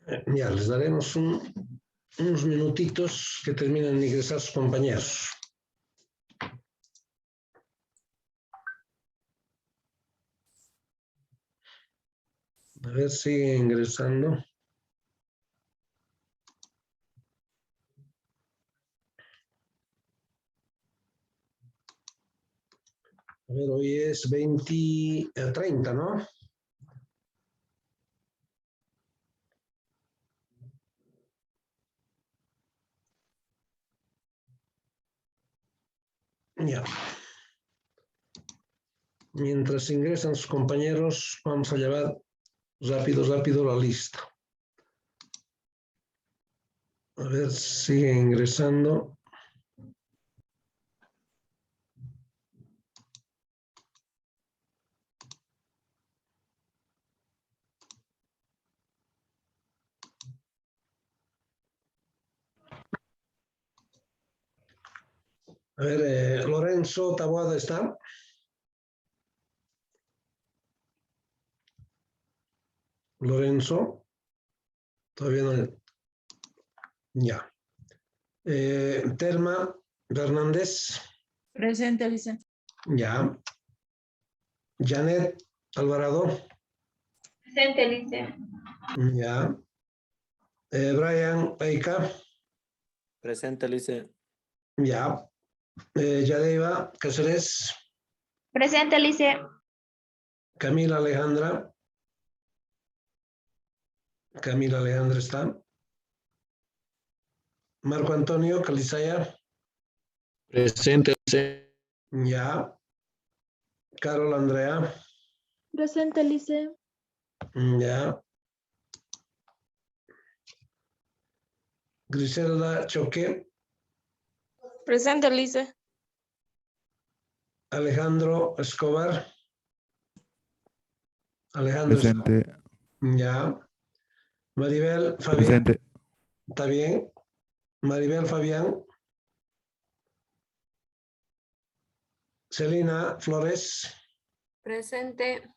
Ya, les daremos unos minutitos que terminen de ingresar sus compañeros. A ver, sigue ingresando. A ver, hoy es 30, ¿no? Ya. Mientras ingresan sus compañeros, vamos a llevar rápido la lista. A ver, sigue ingresando. A ver, Lorenzo Taboada está. Lorenzo. Todavía no. Ya. Telma Fernández. Presente, Lice. Ya. Janet Alvarado. Presente, Lice. Ya. Brian Eika. Presente, Lice. Ya. Yadeiva Cáceres. Presente, Lice. Camila Alejandra. Camila Alejandra está. Marco Antonio Calizaya. Presente, Lice. Ya. Carol Andrea. Presente, Lice. Ya. Griselda Choque. Presente, Lice. Alejandro Escobar. Alejandro Presente. Escobar. Ya. Maribel Fabián. Presente. ¿Está bien? Maribel Fabián. Celina Flores. Presente.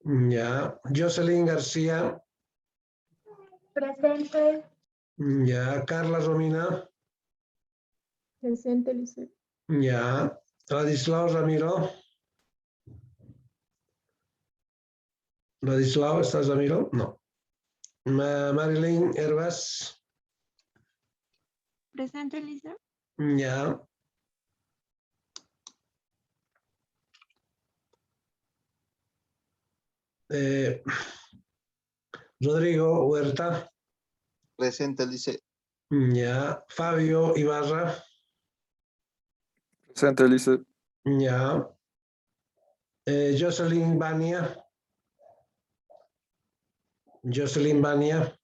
Ya. Jocelyn García. Presente. Ya. Carla Romina. Presente, Lice. Ya. Ladislao Ramiro. Ladislao, ¿estás Ramiro? No. Marilyn Hervas. Presente, Lice. Ya. Rodrigo Huerta. Presente, Lice. Ya. Fabio Ibarra. Presente, Lice. Ya. Jocelyn Bania. Jocelyn Bania.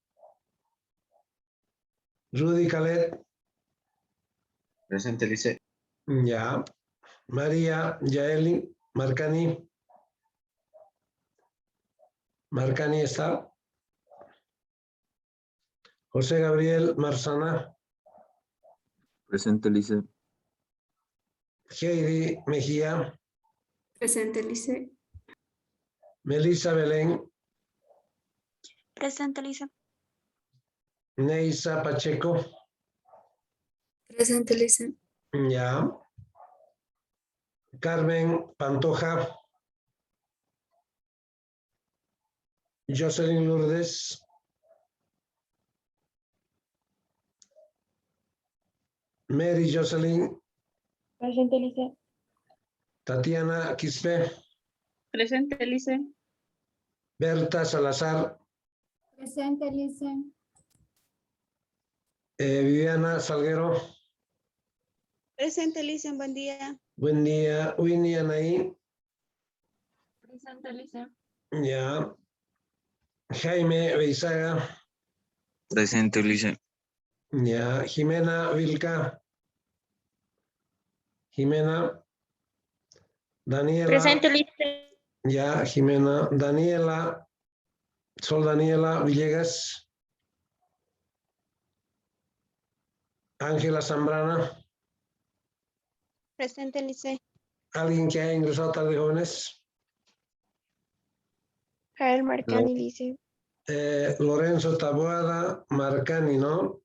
Rudy Calet. Presente, Lice. Ya. María Yaeli Marcani. Marcani está. José Gabriel Marzana. Presente, Lice. Heidi Mejía. Presente, Lice. Melissa Belén. Presente, Lice. Neisa Pacheco. Presente, Lice. Ya. Carmen Pantoja. Jocelyn Lourdes. Mary Jocelyn. Presente, Lice. Tatiana Quispe. Presente, Lice. Berta Salazar. Presente, Lice. Viviana Salguero. Presente, Lice. Buen día. Buen día. Winnie Anaí. Presente, Lice. Ya. Jaime Beizaga. Presente, Lice. Ya. Jimena Vilca. Jimena. Daniela. Presente, Lice. Ya, Jimena. Daniela. Sol Daniela Villegas. Ángela Zambrana. Presente, Lice. ¿Alguien que haya ingresado tarde, jóvenes? Jael Marcani, Lice. Lorenzo Taboada, Marcani, ¿no?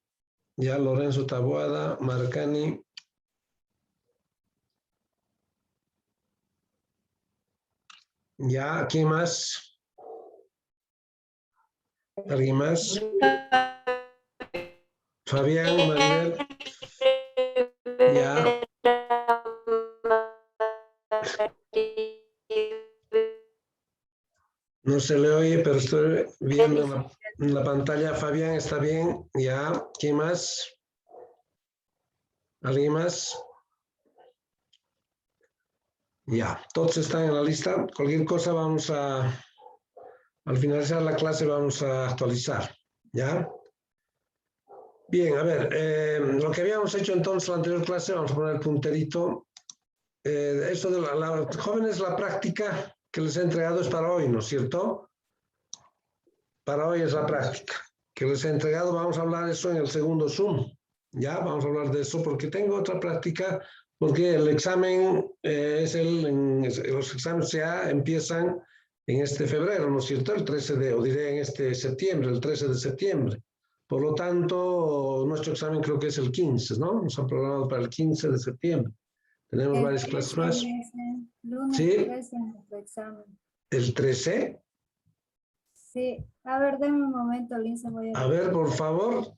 Ya, Lorenzo Taboada, Marcani. Ya, ¿quién más? ¿Alguien más? Fabián, Maribel. Ya. No se le oye, pero estoy viendo en la pantalla. Fabián, ¿está bien? Ya. ¿Quién más? ¿Alguien más? Ya. Todos están en la lista. Cualquier cosa vamos a... Al finalizar la clase vamos a actualizar. ¿Ya? Bien, a ver. Lo que habíamos hecho entonces en la anterior clase, vamos a poner el punterito. Esto de los jóvenes, la práctica que les he entregado es para hoy, ¿no es cierto? Para hoy es la práctica que les he entregado. Vamos a hablar de eso en el segundo Zoom. Ya, vamos a hablar de eso porque tengo otra práctica, porque el examen los exámenes ya empiezan en este febrero, ¿no es cierto? El 13 o diré en este septiembre, el 13 de septiembre. Por lo tanto, nuestro examen creo que es el 15, ¿no? Nos han programado para el 15 de septiembre. Tenemos varias clases más. Lunes Sí. 13 en nuestro examen. ¿El 13? Sí. A ver, denme un momento, Lisa. Voy a... A ver, por favor.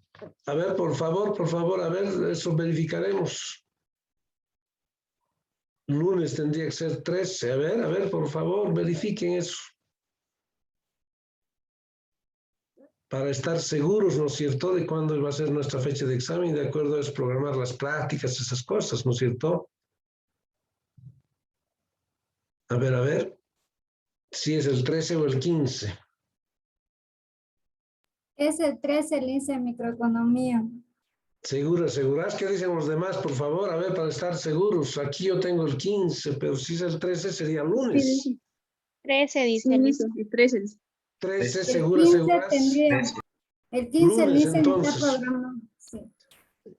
A ver, por favor. A ver, eso verificaremos. Lunes tendría que ser 13. A ver, por favor, verifiquen eso. Para estar seguros, ¿no es cierto?, de cuándo va a ser nuestra fecha de examen, de acuerdo a eso, programar las prácticas, esas cosas, ¿no es cierto? A ver. Si es el 13 o el 15. Es el 13, Lisa, microeconomía. ¿Seguras? ¿Qué dicen los demás, por favor? A ver, para estar seguros. Aquí yo tengo el 15, pero si es el 13 sería lunes. 13 dice Lisa. 13. 13, El seguras. 15 tendría. El 15, Lunes, Lisa, está entonces. programado. Sí.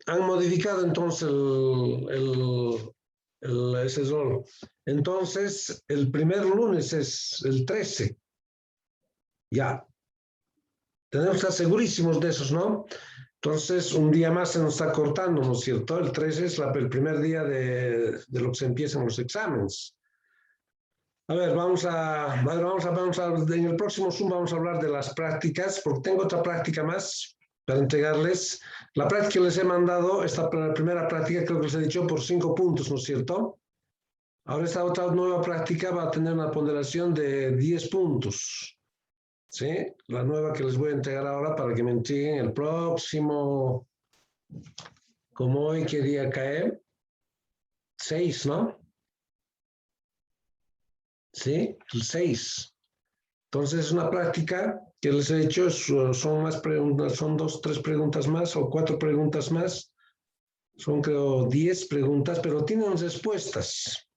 Han modificado entonces ese rol. Entonces, el primer lunes es el 13. Ya. Tenemos que estar segurísimos de esos, ¿no? Entonces, un día más se nos está cortando, ¿no es cierto? El 13 es el primer día de lo que se empiezan los exámenes. A ver, en el próximo Zoom vamos a hablar de las prácticas, porque tengo otra práctica más para entregarles. La práctica que les he mandado, esta primera práctica creo que les he dicho por 5 puntos, ¿no es cierto? Ahora esta otra nueva práctica va a tener una ponderación de 10 puntos. ¿Sí? La nueva que les voy a entregar ahora para que me entreguen el próximo, como hoy, ¿qué día cae? 6, ¿no? ¿Sí? El 6. Entonces es una práctica que les he hecho, son más preguntas, son 2, 3 preguntas más o 4 preguntas más. Son creo 10 preguntas, pero tienen respuestas.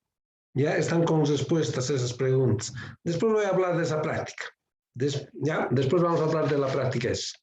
Ya están con respuestas esas preguntas. Después voy a hablar de esa práctica. Después vamos a hablar de la práctica esa.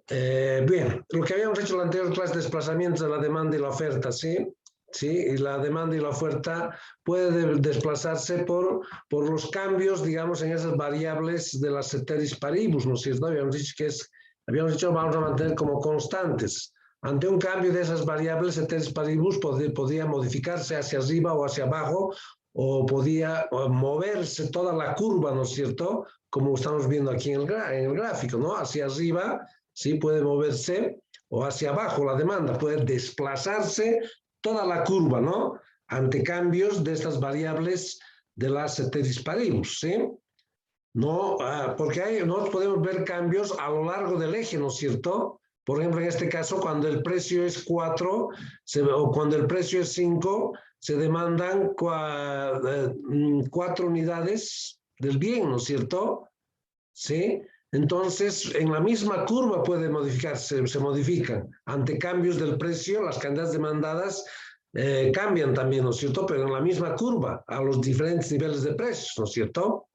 Bien, lo que habíamos hecho en la anterior clase, desplazamientos de la demanda y la oferta, ¿sí? Sí, y la demanda y la oferta puede desplazarse por los cambios, digamos, en esas variables de las ceteris paribus, ¿no es cierto? Habíamos dicho vamos a mantener como constantes. Ante un cambio de esas variables, ceteris paribus podía modificarse hacia arriba o hacia abajo, o podía moverse toda la curva, ¿no es cierto? Como estamos viendo aquí en el gráfico, ¿no? Hacia arriba, sí, puede moverse, o hacia abajo la demanda, puede desplazarse toda la curva, ¿no? Ante cambios de estas variables de las ceteris paribus, ¿sí? No, porque no podemos ver cambios a lo largo del eje, ¿no es cierto? Por ejemplo, en este caso, cuando el precio es 4 o cuando el precio es 5, se demandan 4 unidades del bien, ¿no es cierto? ¿Sí? Entonces, en la misma curva puede modificarse, se modifican. Ante cambios del precio, las cantidades demandadas cambian también, ¿no es cierto? Pero en la misma curva, a los diferentes niveles de precios, ¿no es cierto?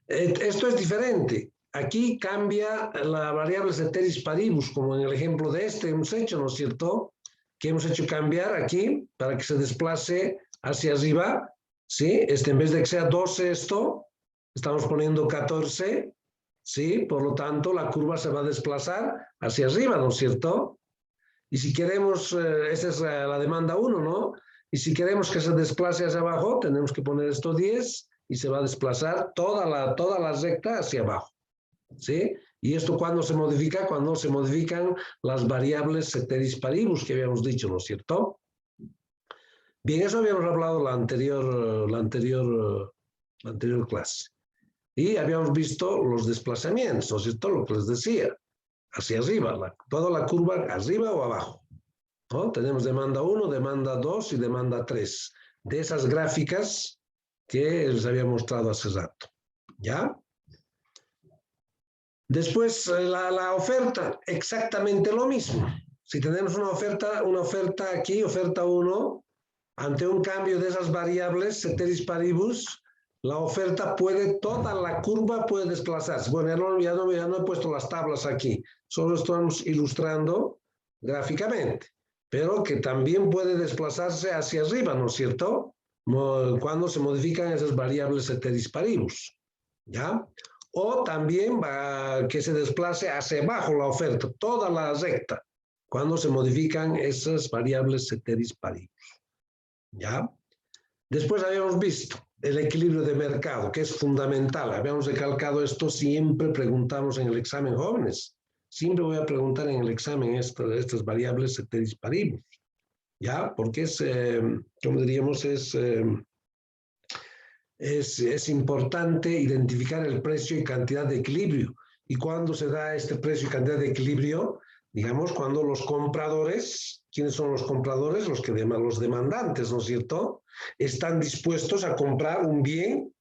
Esto es diferente. Aquí cambia la variable ceteris paribus, como en el ejemplo de este hemos hecho, ¿no es cierto? Que hemos hecho cambiar aquí para que se desplace hacia arriba, ¿sí? En vez de que sea 12 esto, estamos poniendo 14, ¿sí? Por lo tanto, la curva se va a desplazar hacia arriba, ¿no es cierto? Y si queremos, esa es la demanda 1, ¿no? Y si queremos que se desplace hacia abajo, tenemos que poner esto 10 y se va a desplazar toda la recta hacia abajo, ¿sí? Y esto ¿cuándo se modifica? Cuando se modifican las variables ceteris paribus que habíamos dicho, ¿no es cierto? Bien, eso habíamos hablado la anterior clase. Y habíamos visto los desplazamientos, ¿no es cierto? Lo que les decía, hacia arriba, toda la curva arriba o abajo, ¿no? Tenemos demanda 1, demanda 2 y demanda 3, de esas gráficas que les había mostrado hace rato, ¿ya? Después, la oferta, exactamente lo mismo. Si tenemos una oferta aquí, oferta 1, ante un cambio de esas variables, ceteris paribus, la oferta toda la curva puede desplazarse. Bueno, ya no he puesto las tablas aquí, solo estamos ilustrando gráficamente, pero que también puede desplazarse hacia arriba, ¿no es cierto? Cuando se modifican esas variables ceteris paribus, ¿ya? O también va que se desplace hacia abajo la oferta, toda la recta, cuando se modifican esas variables ceteris paribus, ¿ya? Después habíamos visto el equilibrio de mercado, que es fundamental. Habíamos recalcado esto, siempre preguntamos en el examen, jóvenes. Siempre voy a preguntar en el examen estas variables ceteris paribus, ¿ya? Porque es, como diríamos, es importante identificar el precio y cantidad de equilibrio. ¿Y cuándo se da este precio y cantidad de equilibrio? Digamos, cuando los compradores, ¿quiénes son los compradores? Los demandantes, ¿no es cierto? Están dispuestos a comprar un bien,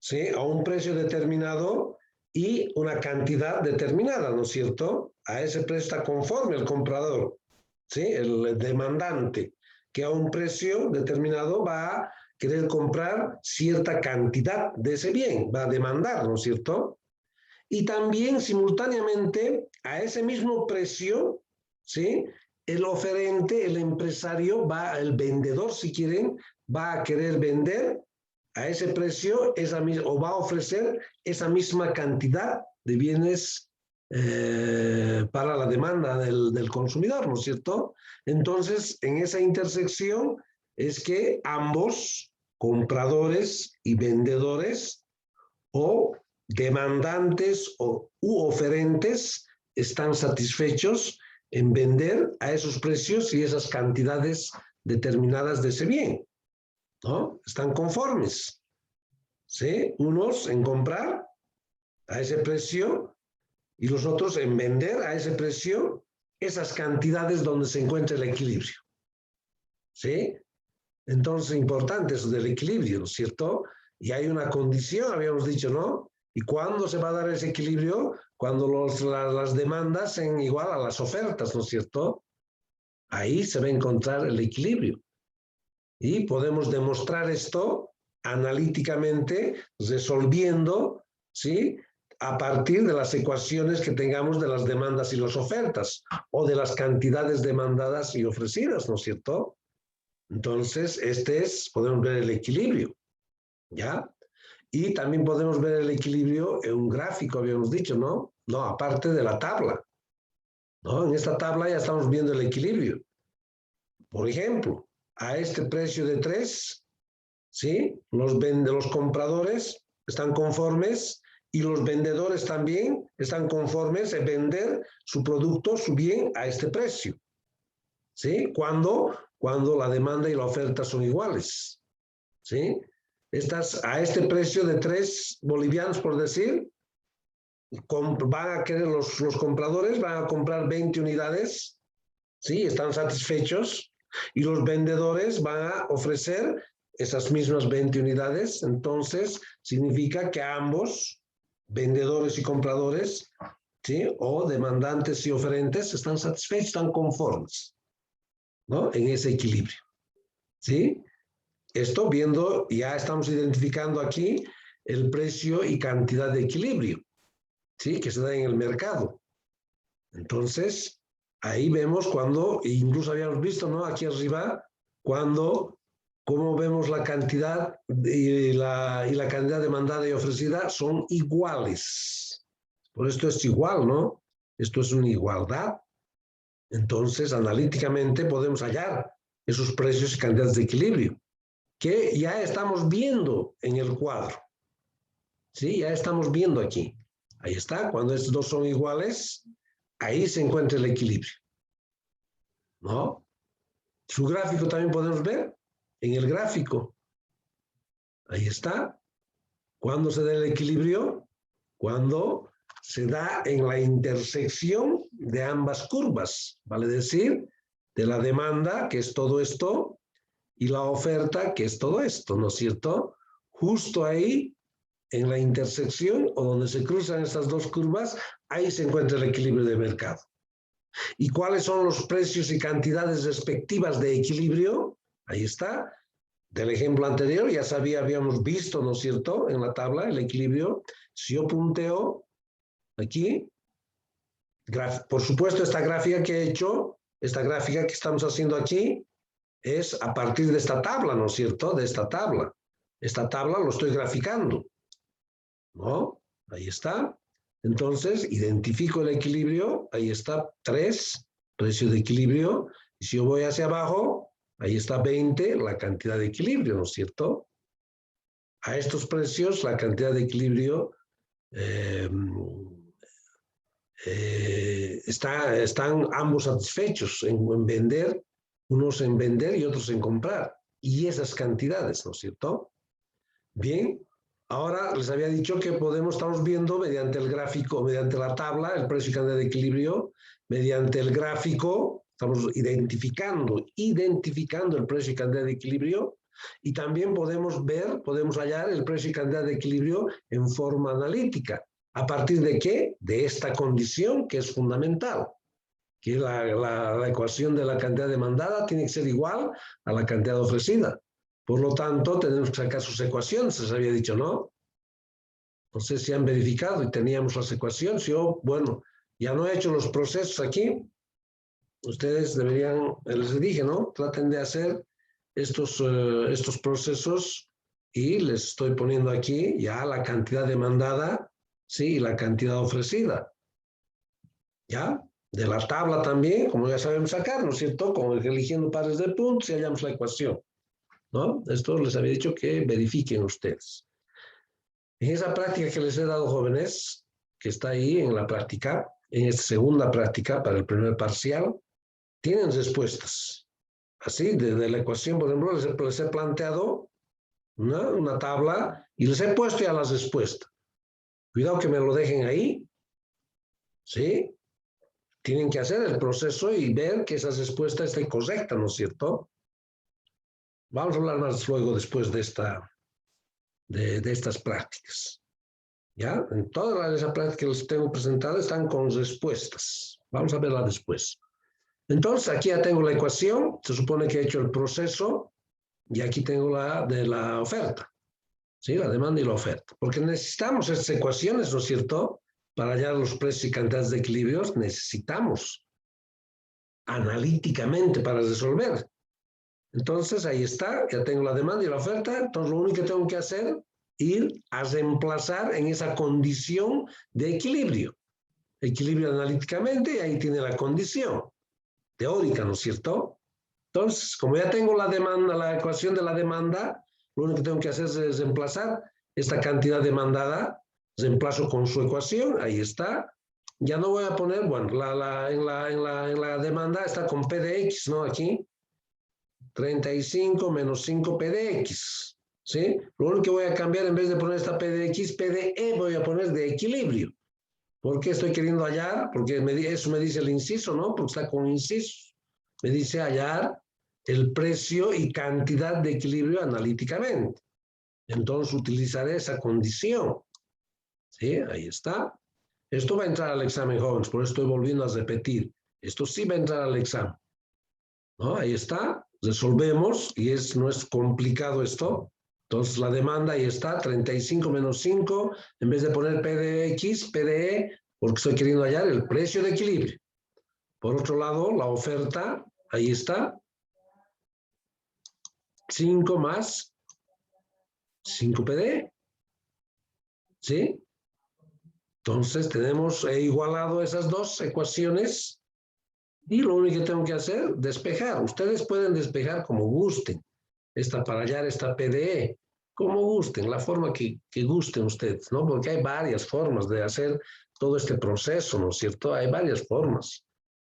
¿sí? A un precio determinado y una cantidad determinada, ¿no es cierto? A ese precio está conforme el comprador, ¿sí? El demandante, que a un precio determinado va a querer comprar cierta cantidad de ese bien, va a demandar, ¿no es cierto? Y también simultáneamente a ese mismo precio, ¿sí? El oferente, el empresario, el vendedor, si quieren, va a querer vender a ese precio o va a ofrecer esa misma cantidad de bienes para la demanda del consumidor, ¿no es cierto? Entonces, en esa intersección es que ambos, compradores y vendedores, o demandantes u oferentes, están satisfechos en vender a esos precios y esas cantidades determinadas de ese bien, ¿no? Están conformes, ¿sí? Unos en comprar a ese precio y los otros en vender a ese precio esas cantidades donde se encuentra el equilibrio, ¿sí? Entonces, importante eso del equilibrio, ¿no es cierto? Y hay una condición, habíamos dicho, ¿no? ¿Y cuándo se va a dar ese equilibrio? Cuando las demandas sean igual a las ofertas, ¿no es cierto? Ahí se va a encontrar el equilibrio. Y podemos demostrar esto analíticamente, resolviendo, ¿sí? A partir de las ecuaciones que tengamos de las demandas y las ofertas, o de las cantidades demandadas y ofrecidas, ¿no es cierto? Entonces, podemos ver el equilibrio, ¿ya? Y también podemos ver el equilibrio en un gráfico, habíamos dicho, ¿no? No, aparte de la tabla, ¿no? En esta tabla ya estamos viendo el equilibrio. Por ejemplo, a este precio de 3, ¿sí? Los compradores están conformes y los vendedores también están conformes en vender su producto, su bien, a este precio, ¿sí? Cuando la demanda y la oferta son iguales, ¿sí? A este precio de 3 bolivianos, por decir, van a querer los compradores, van a comprar 20 unidades, ¿sí? Están satisfechos, y los vendedores van a ofrecer esas mismas 20 unidades, entonces significa que ambos, vendedores y compradores, ¿sí? O demandantes y oferentes, están satisfechos, están conformes, ¿no? En ese equilibrio, ¿sí? Esto viendo, ya estamos identificando aquí el precio y cantidad de equilibrio, ¿sí? Que se da en el mercado. Entonces, ahí vemos cuando, incluso habíamos visto, ¿no? Aquí arriba, cómo vemos la cantidad y la cantidad demandada y ofrecida son iguales, Por esto es igual, ¿no? Esto es una igualdad. Entonces, analíticamente podemos hallar esos precios y cantidades de equilibrio, que ya estamos viendo en el cuadro. ¿Sí? Ya estamos viendo aquí. Ahí está. Cuando estos dos son iguales, ahí se encuentra el equilibrio. ¿No? Su gráfico también podemos ver en el gráfico. Ahí está. ¿Cuándo se da el equilibrio? Cuando se da en la intersección de ambas curvas, vale decir, de la demanda, que es todo esto, y la oferta, que es todo esto, ¿no es cierto? Justo ahí, en la intersección, o donde se cruzan estas dos curvas, ahí se encuentra el equilibrio de mercado. ¿Y cuáles son los precios y cantidades respectivas de equilibrio? Ahí está. Del ejemplo anterior ya habíamos visto, ¿no es cierto?, en la tabla, el equilibrio. Si yo punteo aquí, por supuesto, esta gráfica que he hecho, esta gráfica que estamos haciendo aquí, es a partir de esta tabla, ¿no es cierto?, de esta tabla. Esta tabla lo estoy graficando, ¿no? Ahí está. Entonces, identifico el equilibrio, ahí está 3, precio de equilibrio, y si yo voy hacia abajo, ahí está 20, la cantidad de equilibrio, ¿no es cierto? A estos precios, la cantidad de equilibrio están ambos satisfechos en vender, unos en vender y otros en comprar, y esas cantidades, ¿no es cierto? Bien, ahora les había dicho que estamos viendo mediante el gráfico, mediante la tabla, el precio y cantidad de equilibrio, mediante el gráfico, estamos identificando el precio y cantidad de equilibrio, y también podemos hallar el precio y cantidad de equilibrio en forma analítica. ¿A partir de qué? De esta condición que es fundamental, que la ecuación de la cantidad demandada tiene que ser igual a la cantidad ofrecida. Por lo tanto, tenemos que sacar sus ecuaciones, les había dicho, ¿no? No sé si han verificado y teníamos las ecuaciones. Yo, bueno, ya no he hecho los procesos aquí. Ustedes deberían, les dije, ¿no? Traten de hacer estos procesos y les estoy poniendo aquí ya la cantidad demandada, sí, y la cantidad ofrecida. ¿Ya? De la tabla también, como ya sabemos sacar, ¿no es cierto? Como eligiendo pares de puntos y hallamos la ecuación, ¿no? Esto les había dicho que verifiquen ustedes. En esa práctica que les he dado, jóvenes, que está ahí en la práctica, en esta segunda práctica para el primer parcial, tienen respuestas. Así, de la ecuación, por ejemplo, les he planteado una tabla y les he puesto ya las respuestas. Cuidado que me lo dejen ahí, ¿sí? Tienen que hacer el proceso y ver que esa respuesta esté correcta, ¿no es cierto? Vamos a hablar más luego después de estas prácticas. ¿Ya? En todas esas prácticas que les tengo presentadas están con respuestas. Vamos a verla después. Entonces, aquí ya tengo la ecuación. Se supone que he hecho el proceso y aquí tengo la de la oferta. ¿Sí? La demanda y la oferta. Porque necesitamos estas ecuaciones, ¿no es cierto? Para hallar los precios y cantidades de equilibrios necesitamos analíticamente para resolver. Entonces, ahí está, ya tengo la demanda y la oferta, entonces lo único que tengo que hacer es ir a reemplazar en esa condición de equilibrio. Equilibrio analíticamente y ahí tiene la condición teórica, ¿no es cierto? Entonces, como ya tengo la demanda, la ecuación de la demanda, lo único que tengo que hacer es reemplazar esta cantidad demandada, reemplazo con su ecuación, ahí está. Ya no voy a poner, bueno, en la demanda está con P de X, ¿no? Aquí, 35 menos 5 P de X, ¿sí? Lo único que voy a cambiar, en vez de poner esta P de X, P de E voy a poner de equilibrio. ¿Por qué estoy queriendo hallar? Porque eso me dice el inciso, ¿no? Porque está con inciso. Me dice hallar el precio y cantidad de equilibrio analíticamente. Entonces utilizaré esa condición. ¿Sí? Ahí está. Esto va a entrar al examen, jóvenes, por eso estoy volviendo a repetir. Esto sí va a entrar al examen. ¿No? Ahí está. Resolvemos y no es complicado esto. Entonces la demanda ahí está, 35 menos 5, en vez de poner P de X, P de E, porque estoy queriendo hallar el precio de equilibrio. Por otro lado, la oferta, ahí está, 5 más 5 P de E. ¿Sí? Entonces he igualado esas dos ecuaciones y lo único que tengo que hacer, despejar. Ustedes pueden despejar como gusten. Para hallar esta PDE, como gusten, la forma que gusten ustedes, ¿no? Porque hay varias formas de hacer todo este proceso, ¿no es cierto? Hay varias formas.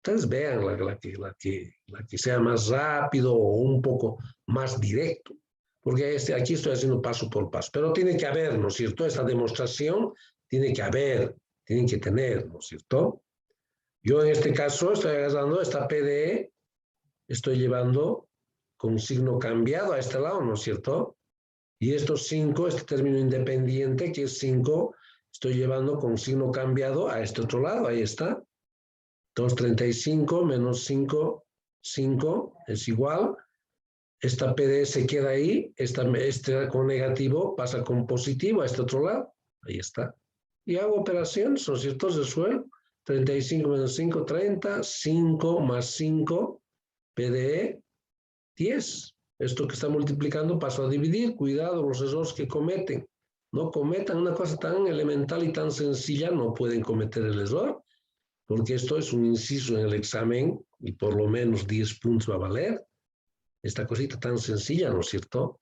Ustedes vean la que sea más rápido o un poco más directo. Porque aquí estoy haciendo paso por paso. Pero tiene que haber, ¿no es cierto? Esta demostración tiene que haber, tienen que tener, ¿no es cierto? Yo en este caso estoy agarrando esta PDE, estoy llevando con signo cambiado a este lado, ¿no es cierto? Y estos 5, este término independiente, que es 5, estoy llevando con signo cambiado a este otro lado, ahí está. 235 menos 5, 5 es igual. Esta PD se queda ahí, este con negativo pasa con positivo a este otro lado, ahí está. Y hago operaciones, ¿no es cierto? Resuelvo. 35 menos 5, 30, 5 más 5, PDE, 10. Esto que está multiplicando paso a dividir. Cuidado los errores que cometen. No cometan una cosa tan elemental y tan sencilla, no pueden cometer el error, porque esto es un inciso en el examen y por lo menos 10 puntos va a valer. Esta cosita tan sencilla, ¿no es cierto?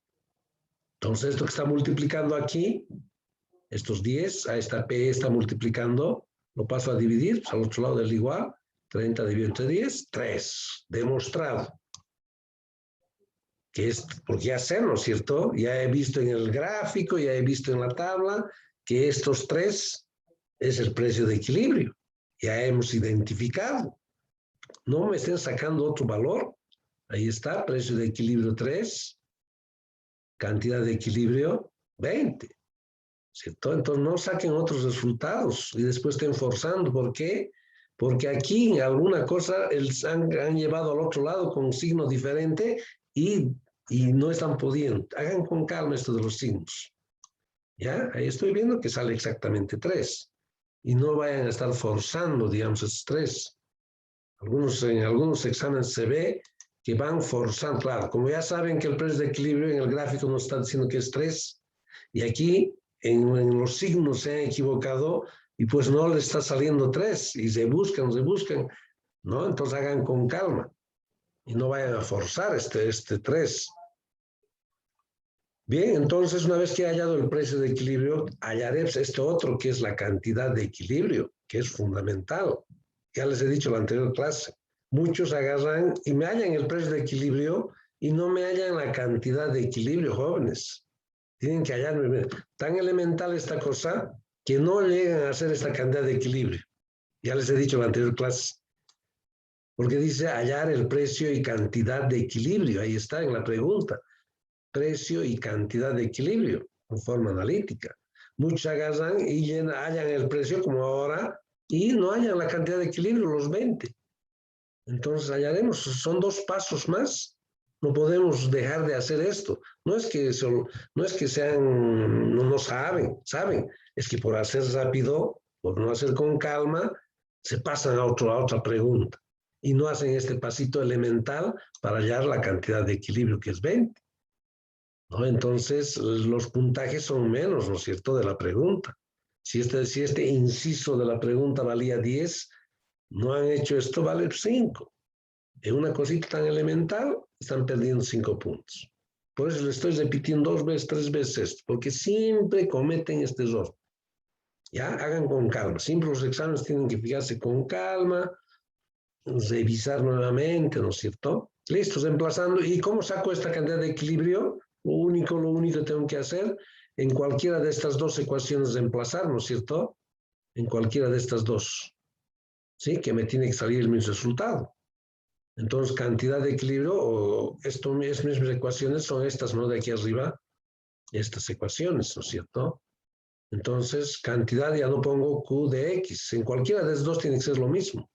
Entonces, esto que está multiplicando aquí, estos 10, a esta P está multiplicando, lo paso a dividir, pues al otro lado del igual, 30 dividido entre 10, 3. Demostrado. Que es, porque ya sé, ¿no es cierto? Ya he visto en el gráfico, ya he visto en la tabla, que estos 3 es el precio de equilibrio. Ya hemos identificado. No me estén sacando otro valor. Ahí está, precio de equilibrio 3, cantidad de equilibrio 20. ¿Cierto? Entonces no saquen otros resultados y después estén forzando. ¿Por qué? Porque aquí en alguna cosa han llevado al otro lado con un signo diferente y no están pudiendo. Hagan con calma esto de los signos. ¿Ya? Ahí estoy viendo que sale exactamente 3. Y no vayan a estar forzando, digamos, esos 3. En algunos exámenes se ve que van forzando. Claro, como ya saben que el precio de equilibrio en el gráfico nos está diciendo que es 3. Y aquí en los signos se han equivocado y pues no les está saliendo 3. Y se buscan, ¿no? Entonces hagan con calma. Y no vayan a forzar este 3. Bien, entonces una vez que he hallado el precio de equilibrio, hallaré este otro que es la cantidad de equilibrio, que es fundamental. Ya les he dicho en la anterior clase. Muchos agarran y me hallan el precio de equilibrio y no me hallan la cantidad de equilibrio, jóvenes. Tienen que hallarme. Tan elemental esta cosa que no llegan a hacer esta cantidad de equilibrio. Ya les he dicho en la anterior clase. Porque dice hallar el precio y cantidad de equilibrio. Ahí está en la pregunta. Precio y cantidad de equilibrio en forma analítica. Muchos agarran y hallan el precio como ahora y no hallan la cantidad de equilibrio, los 20. Entonces hallaremos, son 2 pasos más. No podemos dejar de hacer esto. No es que sean, no saben. Es que por hacer rápido, por no hacer con calma, se pasan a otra pregunta. Y no hacen este pasito elemental para hallar la cantidad de equilibrio, que es 20. ¿No? Entonces, los puntajes son menos, ¿no es cierto?, de la pregunta. Si este inciso de la pregunta valía 10, no han hecho esto, vale 5. En una cosita tan elemental, están perdiendo 5 puntos. Por eso les estoy repitiendo 2 veces, 3 veces esto, porque siempre cometen este error. Ya, hagan con calma. Siempre los exámenes tienen que fijarse con calma, revisar nuevamente, ¿no es cierto? Listo, reemplazando. ¿Y cómo saco esta cantidad de equilibrio? Lo único que tengo que hacer, en cualquiera de estas 2 ecuaciones reemplazar, ¿no es cierto? En cualquiera de estas 2. ¿Sí? Que me tiene que salir el mismo resultado. Entonces, cantidad de equilibrio, o estas mismas ecuaciones son estas, ¿no? De aquí arriba, estas ecuaciones, ¿no es cierto? Entonces, cantidad ya no pongo Q de X. En cualquiera de estas 2 tiene que ser lo mismo.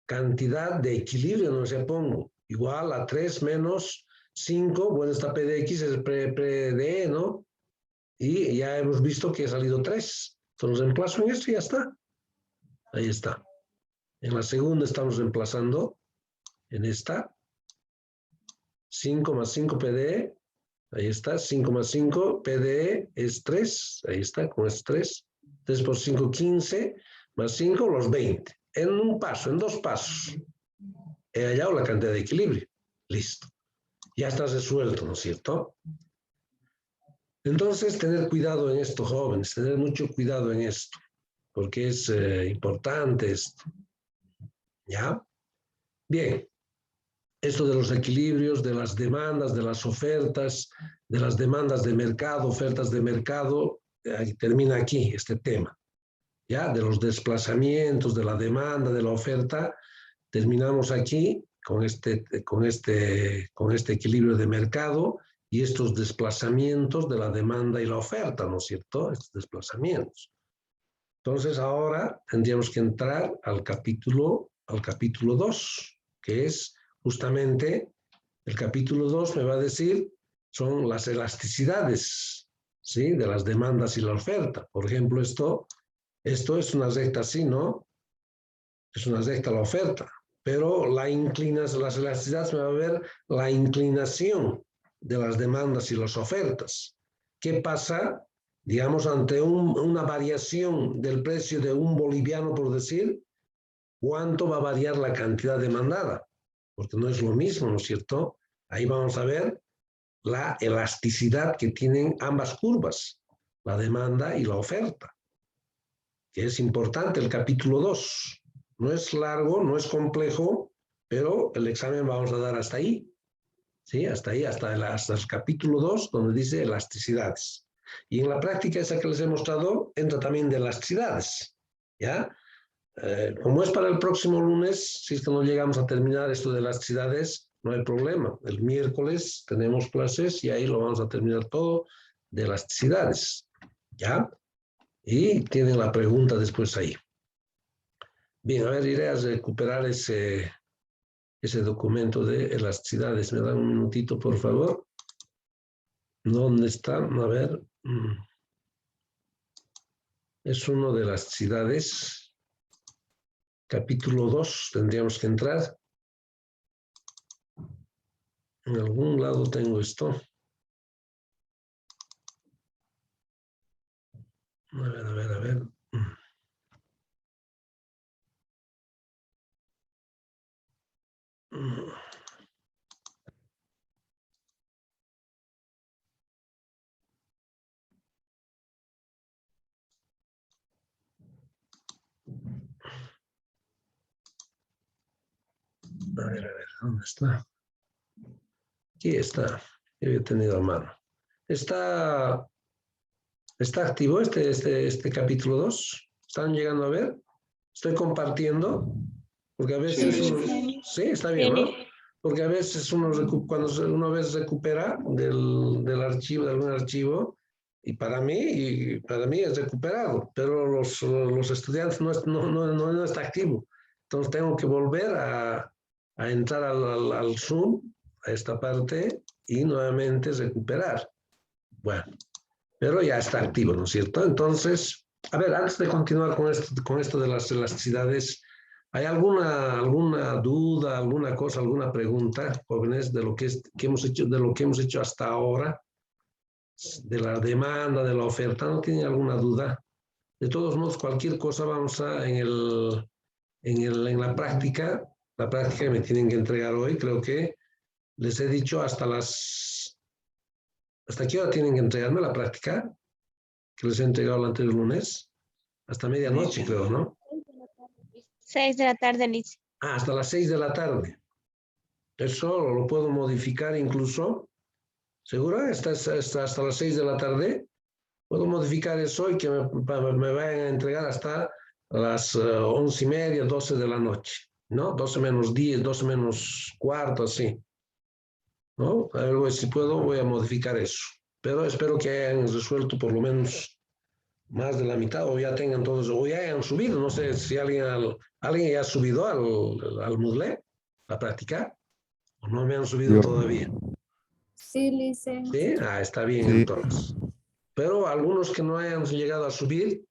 Cantidad de equilibrio no se pongo. Igual a 3 menos 5, bueno, esta P de X es PDE, ¿no? Y ya hemos visto que ha salido 3. Entonces reemplazo en esto y ya está. Ahí está. En la segunda estamos reemplazando en esta. 5 más 5 PDE. Ahí está. 5 más 5 PDE es 3. Ahí está, con este 3. 3 por 5, 15, más 5, los 20. En un paso, en 2 pasos. He hallado la cantidad de equilibrio. Listo. Ya está resuelto, ¿no es cierto? Entonces, tener cuidado en esto, jóvenes, tener mucho cuidado en esto, porque es importante esto. ¿Ya? Bien. Esto de los equilibrios, de las demandas, de las ofertas, de las demandas de mercado, ofertas de mercado, termina aquí este tema. ¿Ya? De los desplazamientos, de la demanda, de la oferta, terminamos aquí con este equilibrio de mercado y estos desplazamientos de la demanda y la oferta, ¿no es cierto? Estos desplazamientos. Entonces ahora tendríamos que entrar al capítulo 2, que es justamente el capítulo 2 me va a decir, son las elasticidades, ¿sí? De las demandas y la oferta. Por ejemplo, esto es una recta así, ¿no? Es una recta la oferta, pero las elasticidades me va a ver la inclinación de las demandas y las ofertas. ¿Qué pasa, digamos, ante una variación del precio de un boliviano, por decir? ¿Cuánto va a variar la cantidad demandada? Porque no es lo mismo, ¿no es cierto? Ahí vamos a ver la elasticidad que tienen ambas curvas, la demanda y la oferta, que es importante el capítulo 2. No es largo, no es complejo, pero el examen vamos a dar hasta ahí. ¿Sí? Hasta ahí, hasta el capítulo 2, donde dice elasticidades. Y en la práctica esa que les he mostrado, entra también de elasticidades. ¿Ya? Como es para el próximo lunes, si es que no llegamos a terminar esto de elasticidades, no hay problema. El miércoles tenemos clases y ahí lo vamos a terminar todo de elasticidades. ¿Ya? Y tienen la pregunta después ahí. Bien, a ver, iré a recuperar ese documento de elasticidades. ¿Me dan un minutito, por favor? ¿Dónde está? A ver. Es uno de elasticidades. Capítulo 2, tendríamos que entrar. En algún lado tengo esto. A ver, a ver, a ver. A ver, ¿dónde está? Aquí está. Yo he tenido a mano. ¿Está activo este capítulo 2? ¿Están llegando a ver? Estoy compartiendo. Porque a veces sí, está bien, ¿no? Porque a veces cuando uno recupera del archivo, de algún archivo, y para mí es recuperado, pero los estudiantes no está activo. Entonces tengo que volver a entrar al Zoom, a esta parte, y nuevamente recuperar. Bueno, pero ya está activo, ¿no es cierto? Entonces, a ver, antes de continuar con esto de las elasticidades, ¿hay alguna duda, alguna cosa, alguna pregunta, jóvenes, de lo que hemos hecho hasta ahora, de la demanda, de la oferta? ¿No tienen alguna duda? De todos modos, cualquier cosa vamos a en la práctica que me tienen que entregar hoy, creo que les he dicho ¿hasta qué hora tienen que entregarme la práctica? Que les he entregado el anterior lunes. Hasta medianoche, creo, ¿no? 6 de la tarde, Lice. Hasta las 6 de la tarde. Eso lo puedo modificar incluso. ¿Segura? Hasta las 6 de la tarde. Puedo modificar eso y que me vayan a entregar hasta las 11:30, 12 de la noche. ¿No? 12 menos 10, 12 menos cuarto, así. ¿No? A ver, si puedo, voy a modificar eso. Pero espero que hayan resuelto por lo menos más de la mitad, o ya tengan todos, o ya hayan subido. No sé si alguien ya ha subido al Moodle a practicar, o no me han subido todavía. Sí, Lice. ¿Sí? Está bien, sí. Entonces. Pero algunos que no hayan llegado a subir,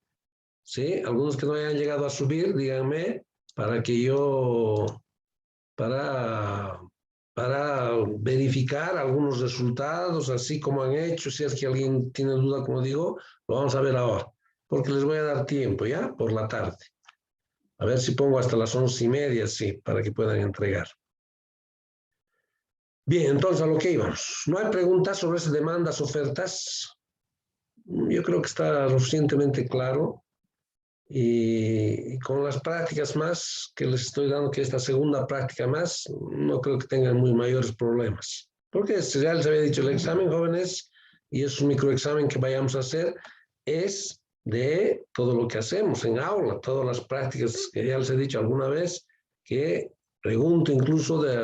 ¿sí? Algunos que no hayan llegado a subir, díganme, para que yo, para verificar algunos resultados, así como han hecho. Si es que alguien tiene duda, como digo, lo vamos a ver ahora. porque les voy a dar tiempo, ¿ya? Por la tarde. A ver si pongo hasta las 11:30, sí, para que puedan entregar. Bien, entonces a lo que íbamos. ¿No hay preguntas sobre esas demandas, ofertas? Yo creo que está lo suficientemente claro. Y con las prácticas más que les estoy dando, que esta segunda práctica más, no creo que tengan muy mayores problemas. Porque ya les había dicho, el examen, jóvenes, y es un microexamen que vayamos a hacer, es de todo lo que hacemos en aula, todas las prácticas que ya les he dicho alguna vez, que pregunto incluso de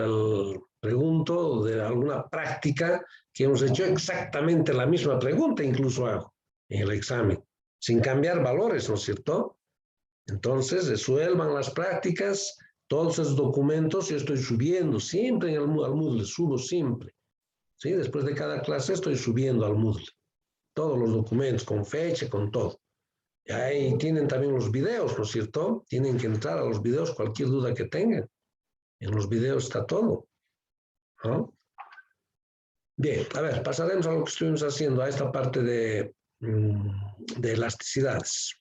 alguna práctica que hemos hecho exactamente la misma pregunta, incluso hago en el examen, sin cambiar valores, ¿no es cierto? Entonces, resuelvan las prácticas, todos esos documentos yo estoy subiendo siempre al Moodle, subo siempre. ¿Sí? Después de cada clase estoy subiendo al Moodle. Todos los documentos, con fecha, con todo. Y ahí tienen también los videos, ¿no es cierto? Tienen que entrar a los videos, cualquier duda que tengan. En los videos está todo, ¿no? Bien, a ver, pasaremos a lo que estuvimos haciendo, a esta parte de elasticidades.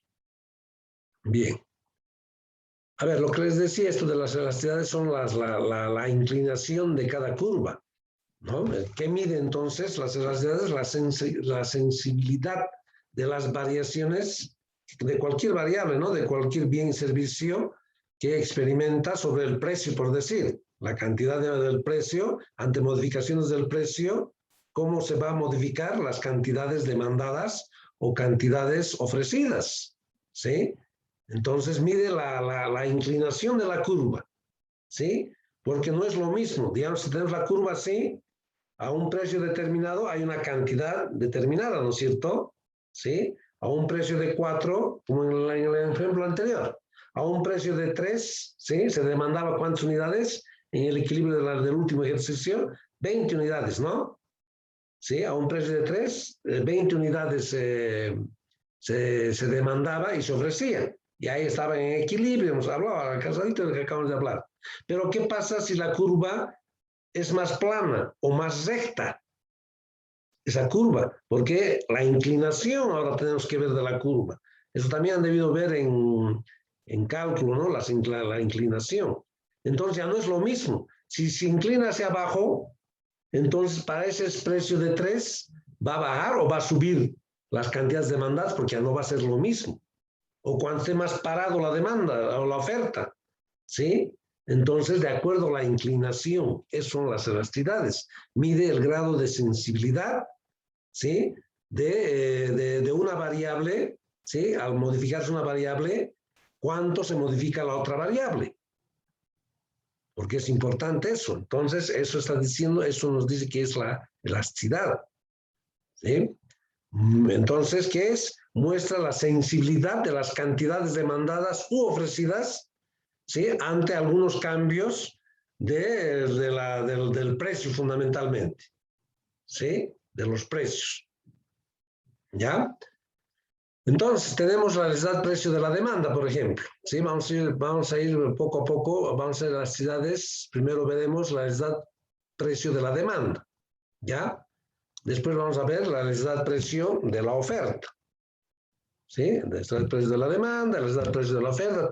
Bien. A ver, lo que les decía, esto de las elasticidades son la inclinación de cada curva, ¿no? ¿Qué mide entonces las elasticidades? La sensibilidad de las variaciones de cualquier variable, ¿no? De cualquier bien y servicio que experimenta sobre el precio, por decir, la cantidad del precio, ante modificaciones del precio, cómo se va a modificar las cantidades demandadas o cantidades ofrecidas, ¿sí? Entonces mide la inclinación de la curva, ¿sí? Porque no es lo mismo, digamos, si tenemos la curva así, a un precio determinado hay una cantidad determinada, ¿no es cierto? ¿Sí? A un precio de 4, como en el ejemplo anterior, a un precio de 3, ¿sí? Se demandaba ¿cuántas unidades? En el equilibrio del último ejercicio, 20 unidades, ¿no? ¿Sí? A un precio de 3, 20 unidades se demandaba y se ofrecía. Y ahí estaba en equilibrio, hemos hablado, casadito de lo que acabamos de hablar. Pero ¿qué pasa si la curva es más plana o más recta? Esa curva, porque la inclinación ahora tenemos que ver de la curva. Eso también han debido ver en cálculo, ¿no? La inclinación. Entonces ya no es lo mismo. Si se inclina hacia abajo, entonces para ese precio de 3 va a bajar o va a subir las cantidades demandadas porque ya no va a ser lo mismo. O cuando esté más parado la demanda o la oferta, ¿sí? Entonces, de acuerdo a la inclinación, esas son las elasticidades. Mide el grado de sensibilidad, ¿sí? De una variable, ¿sí? Al modificarse una variable, ¿cuánto se modifica la otra variable? Porque es importante eso. Entonces, eso está diciendo, eso nos dice que es la elasticidad, ¿sí? Entonces, ¿qué es? Muestra la sensibilidad de las cantidades demandadas u ofrecidas, ¿sí? Ante algunos cambios del precio fundamentalmente, ¿sí? De los precios, ¿ya? Entonces, tenemos la elasticidad precio de la demanda, por ejemplo, ¿sí? Vamos a ir poco a poco, vamos a ver las elasticidades. Primero veremos la elasticidad precio de la demanda, ¿ya? Después vamos a ver la elasticidad precio de la oferta, ¿sí? La elasticidad precio de la demanda, la elasticidad precio de la oferta.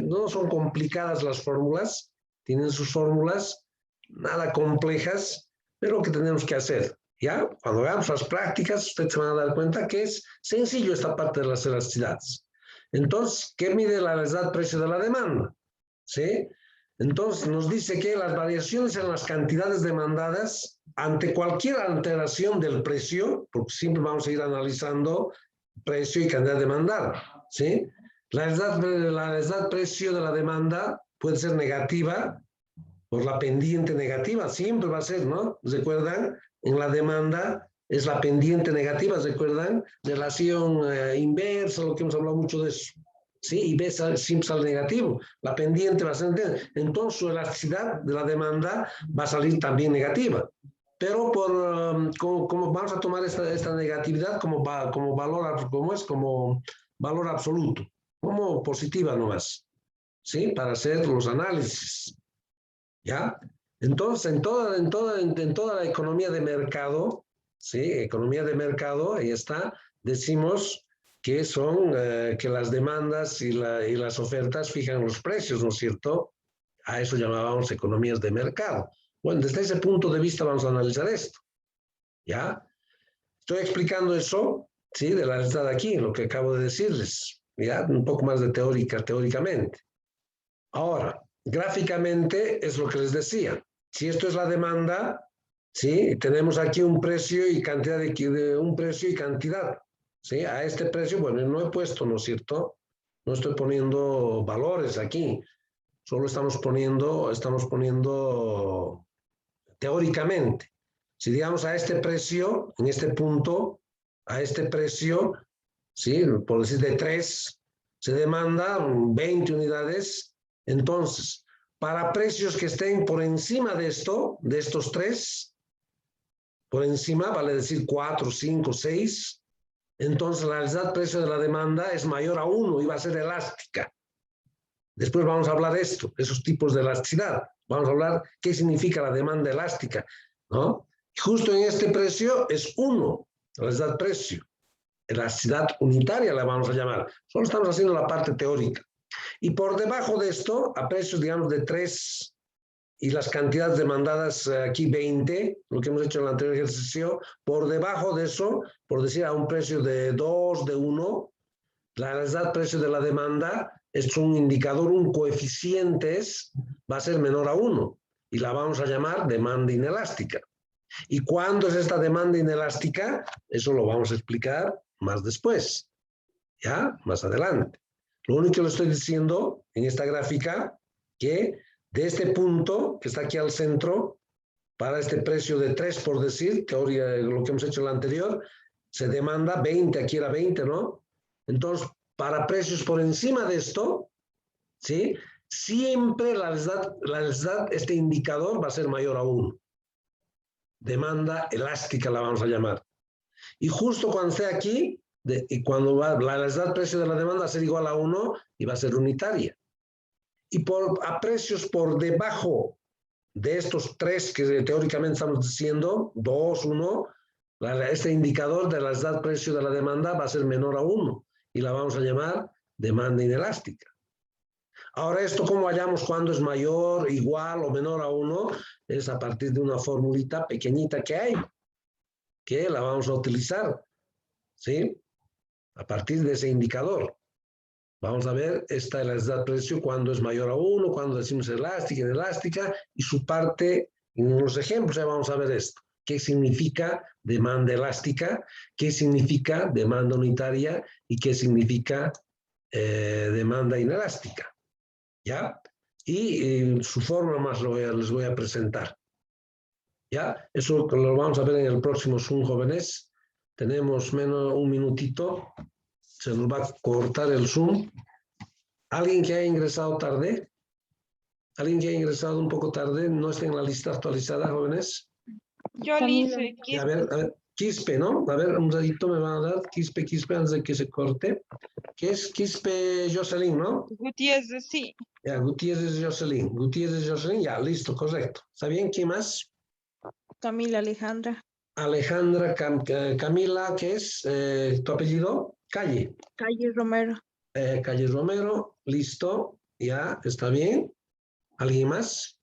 No son complicadas las fórmulas, tienen sus fórmulas, nada complejas, pero que tenemos que hacer, ¿ya? Cuando hagamos las prácticas, ustedes se van a dar cuenta que es sencillo esta parte de las elasticidades. Entonces, ¿qué mide la elasticidad precio de la demanda? ¿Sí? Entonces, nos dice que las variaciones en las cantidades demandadas ante cualquier alteración del precio, porque siempre vamos a ir analizando precio y cantidad demandada, ¿sí? La elasticidad precio de la demanda puede ser negativa por la pendiente negativa, siempre va a ser, ¿no? ¿Recuerdan? En la demanda es la pendiente negativa, ¿recuerdan? Relación inversa, lo que hemos hablado mucho de eso. ¿Sí? Y B siempre sale negativo. La pendiente va a ser negativa. Entonces su elasticidad de la demanda va a salir también negativa. Pero como vamos a tomar esta negatividad como valor absoluto, como positiva nomás, ¿sí? Para hacer los análisis, ¿ya? Entonces, en toda la economía de mercado, ¿sí? Economía de mercado, ahí está, decimos que son que las demandas y las ofertas fijan los precios, ¿no es cierto? A eso llamábamos economías de mercado. Bueno, desde ese punto de vista vamos a analizar esto, ¿ya? Estoy explicando eso, ¿sí? De la realidad aquí, lo que acabo de decirles, ¿ya? Un poco más de teóricamente. Ahora, gráficamente es lo que les decía. Si esto es la demanda, ¿sí? Tenemos aquí un precio y cantidad un precio y cantidad, ¿sí? A este precio, bueno, no he puesto, ¿no es cierto? No estoy poniendo valores aquí. Solo estamos poniendo teóricamente. Si digamos a este precio, en este punto, a este precio, ¿sí? Por decir de 3, se demanda 20 unidades. Entonces, para precios que estén por encima de esto, de estos 3, por encima, vale decir 4, 5, 6, entonces la realidad precio de la demanda es mayor a 1 y va a ser elástica. Después vamos a hablar de esto, esos tipos de elasticidad. Vamos a hablar qué significa la demanda elástica, ¿no? Justo en este precio es 1, la realidad precio. Elasticidad unitaria la vamos a llamar. Solo estamos haciendo la parte teórica. Y por debajo de esto, a precios, digamos, de 3 y las cantidades demandadas aquí 20, lo que hemos hecho en el anterior ejercicio, por debajo de eso, por decir a un precio de 2, de 1, la realidad precio de la demanda es un indicador, un coeficiente va a ser menor a 1 y la vamos a llamar demanda inelástica. ¿Y cuándo es esta demanda inelástica? Eso lo vamos a explicar más después, ¿ya? Más adelante. Lo único que le estoy diciendo en esta gráfica, que de este punto, que está aquí al centro, para este precio de 3, por decir, teoría, lo que hemos hecho en la anterior, se demanda 20, aquí era 20, ¿no? Entonces, para precios por encima de esto, ¿sí? Siempre la realidad, este indicador va a ser mayor a 1. Demanda elástica la vamos a llamar. Y justo cuando esté aquí, y cuando la realidad precio de la demanda va a ser igual a 1 y va a ser unitaria. Y a precios por debajo de estos 3 que teóricamente estamos diciendo, 2, 1, este indicador de la realidad precio de la demanda va a ser menor a 1 y la vamos a llamar demanda inelástica. Ahora esto, ¿cómo hallamos cuándo es mayor, igual o menor a 1? Es a partir de una formulita pequeñita que hay, que la vamos a utilizar, ¿sí? A partir de ese indicador. Vamos a ver esta realidad precio cuando es mayor a 1, cuando decimos elástica, inelástica, y su parte, en los ejemplos ya vamos a ver esto. ¿Qué significa demanda elástica? ¿Qué significa demanda unitaria? ¿Y qué significa demanda inelástica? ¿Ya? Y su forma más les voy a presentar. ¿Ya? Eso lo vamos a ver en el próximo Zoom, jóvenes. Tenemos menos un minutito. Se nos va a cortar el Zoom. ¿Alguien que haya ingresado tarde? ¿Alguien que haya ingresado un poco tarde? ¿No está en la lista actualizada, jóvenes? Yo le hice. A ver, Quispe, ¿no? A ver, un ratito me van a dar Quispe, antes de que se corte. ¿Qué es Quispe Jocelyn, no? Gutiérrez, sí. Ya, Gutiérrez Jocelyn, ya, listo, correcto. ¿Está bien? ¿Quién más? Camila Alejandra. Alejandra Camila, ¿qué es? ¿Tu apellido? Calle. Calle Romero. Calle Romero, listo, ya, está bien. ¿Alguien más?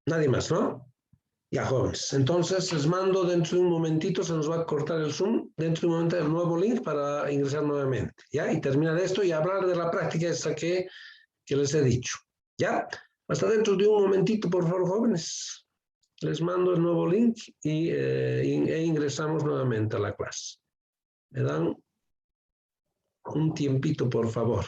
Nadie más, ¿no? Ya, jóvenes. Entonces, les mando dentro de un momentito, se nos va a cortar el Zoom, dentro de un momento el nuevo link para ingresar nuevamente, ¿ya? Y terminar esto y hablar de la práctica esa que les he dicho, ¿ya? Hasta dentro de un momentito, por favor, jóvenes. Les mando el nuevo link e ingresamos nuevamente a la clase. Me dan un tiempito, por favor.